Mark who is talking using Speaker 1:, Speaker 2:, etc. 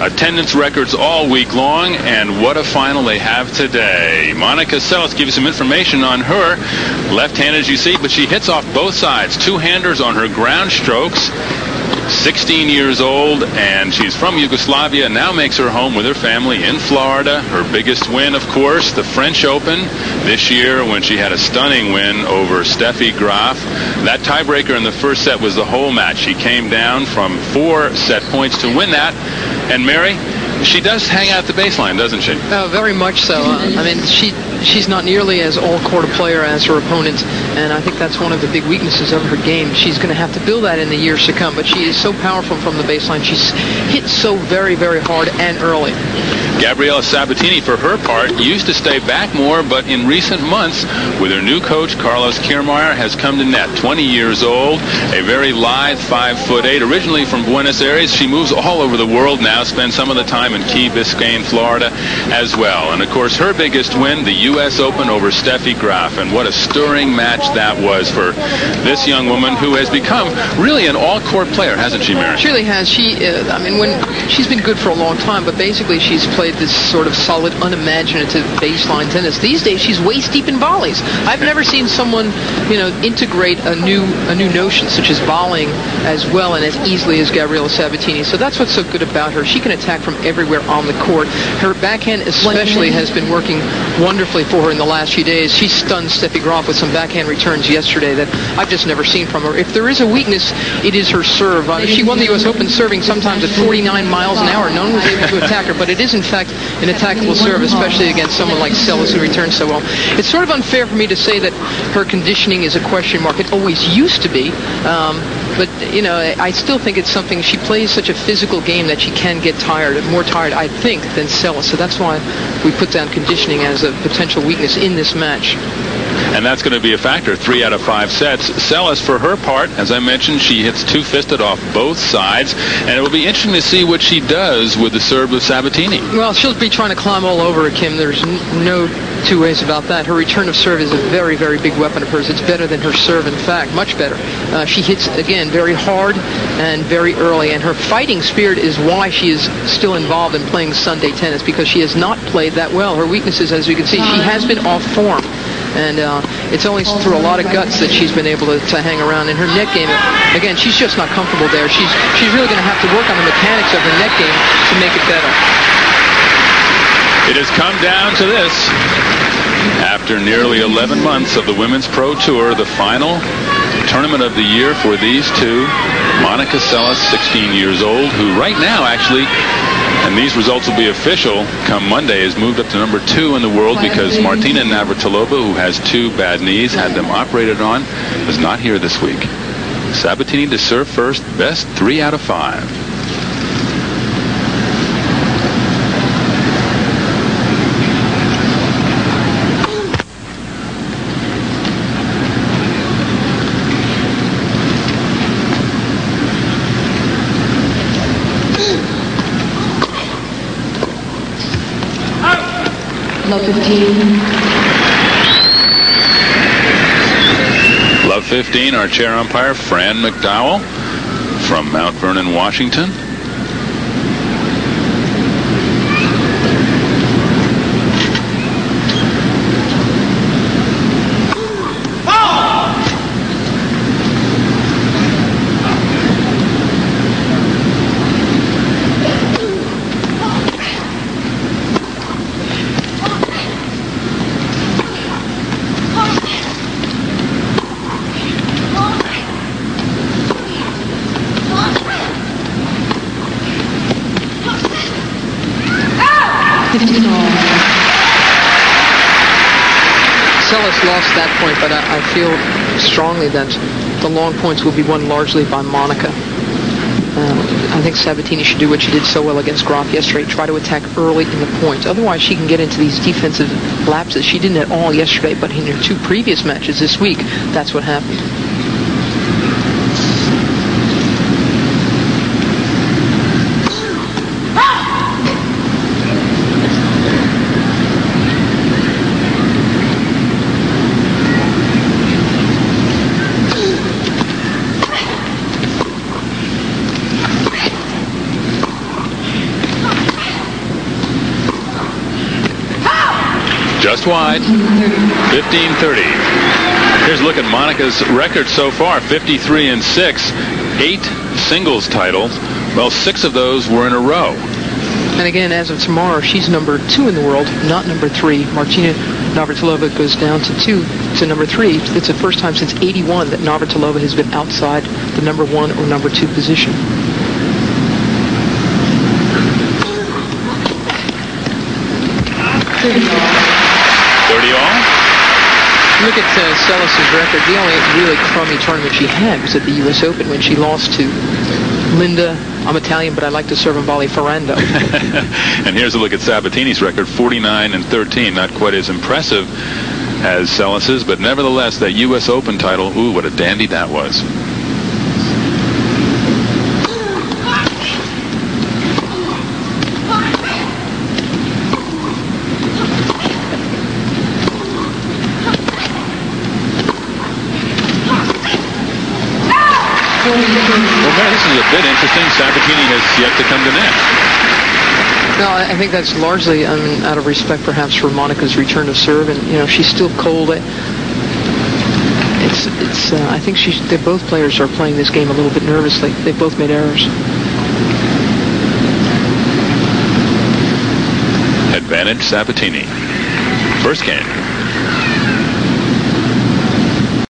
Speaker 1: attendance records all week long, and what a final they have today. Monica Seles gives you some information on her. Left-handed, as you see, but she hits off both sides. Two-handers on her ground strokes. 16 years old, and she's from Yugoslavia, now makes her home with her family in Florida. Her biggest win, of course, the French Open this year, when she had a stunning win over Steffi Graf. That tiebreaker in the first set was the whole match. She came down from 4 set points to win that. And Mary, she does hang out the baseline, doesn't she?
Speaker 2: Oh, very much so. I mean, she's not nearly as all-court a player as her opponent, and I think that's one of the big weaknesses of her game. She's going to have to build that in the years to come, but she is so powerful from the baseline. She's hit so very, very hard and early.
Speaker 1: Gabriella Sabatini, for her part, used to stay back more, but in recent months, with her new coach, Carlos Kiermaier, has come to net. 20 years old, a very lithe 5'8", originally from Buenos Aires. She moves all over the world now, spends some of the time in Key Biscayne, Florida, as well. And, of course, her biggest win, the U.S. Open over Steffi Graf. And what a stirring match that was for this young woman, who has become really an all-court player, hasn't she, Mary?
Speaker 2: She really has. I mean, she's been good for a long time, but basically she's played this sort of solid, unimaginative baseline tennis. These days, she's waist deep in volleys. I've never seen someone, integrate a new notion such as volleying as well and as easily as Gabriella Sabatini. So that's what's so good about her. She can attack from everywhere on the court. Her backhand especially has been working wonderfully for her in the last few days. She stunned Steffi Graf with some backhand returns yesterday that I've just never seen from her. If there is a weakness, it is her serve. She won the U.S. Open serving sometimes at 49 miles an hour. No one was able to attack her, but it is in fact an attackable serve, especially against someone like Seles, who returns so well. It's sort of unfair for me to say that her conditioning is a question mark. It always used to be. But, I still think it's something. She plays such a physical game that she can get tired, more tired, I think, than Seles. So that's why we put down conditioning as a potential weakness in this match.
Speaker 1: And that's going to be a factor, 3 out of 5 sets. Seles, for her part, as I mentioned, she hits two-fisted off both sides, and it will be interesting to see what she does with the serve of Sabatini.
Speaker 2: Well, she'll be trying to climb all over it, Kim. There's no two ways about that. Her return of serve is a very, very big weapon of hers. It's better than her serve, in fact, much better. She hits, again, very hard and very early, and her fighting spirit is why she is still involved in playing Sunday tennis, because she has not played that well. Her weaknesses, as you can see, she has been off form. And it's only through a lot of guts that she's been able to hang around. In her net game, again, she's just not comfortable there. She's really going to have to work on the mechanics of her net game to make it better.
Speaker 1: It has come down to this. After nearly 11 months of the Women's Pro Tour, the final tournament of the year for these two, Monica Seles, 16 years old, who right now actually, and these results will be official come Monday, has moved up to number 2 in the world, because Martina Navratilova, who has 2 bad knees, had them operated on, is not here this week. Sabatini to serve first, best 3 out of 5.
Speaker 3: Love 15.
Speaker 1: Love 15, our chair umpire, Fran McDowell from Mount Vernon, Washington.
Speaker 2: Seles lost that point, but I feel strongly that the long points will be won largely by Monica. I think Sabatini should do what she did so well against Graf yesterday, try to attack early in the points. Otherwise, she can get into these defensive lapses. She didn't at all yesterday, but in her 2 previous matches this week, that's what happened.
Speaker 1: Just wide. 15-30. Here's a look at Monica's record so far. 53-6. 8 singles titles. Well, 6 of those were in a row.
Speaker 2: And again, as of tomorrow, she's number 2 in the world, not number 3. Martina Navratilova goes down to number 3. It's the first time since '81 that Navratilova has been outside the number 1 or number 2 position. 30 all. Look at Seles' record. The only really crummy tournament she had was at the U.S. Open when she lost to Linda, I'm Italian, but I like to serve and volley Ferrando.
Speaker 1: And here's a look at Sabatini's record, 49-13. Not quite as impressive as Seles's, but nevertheless, that U.S. Open title, ooh, what a dandy that was. Well, this is a bit interesting. Sabatini has yet to come to net.
Speaker 2: No, I think that's largely, I mean, out of respect perhaps for Monica's return of serve, and she's still cold. I think both players are playing this game a little bit nervously. They've both made errors.
Speaker 1: Advantage Sabatini. First game.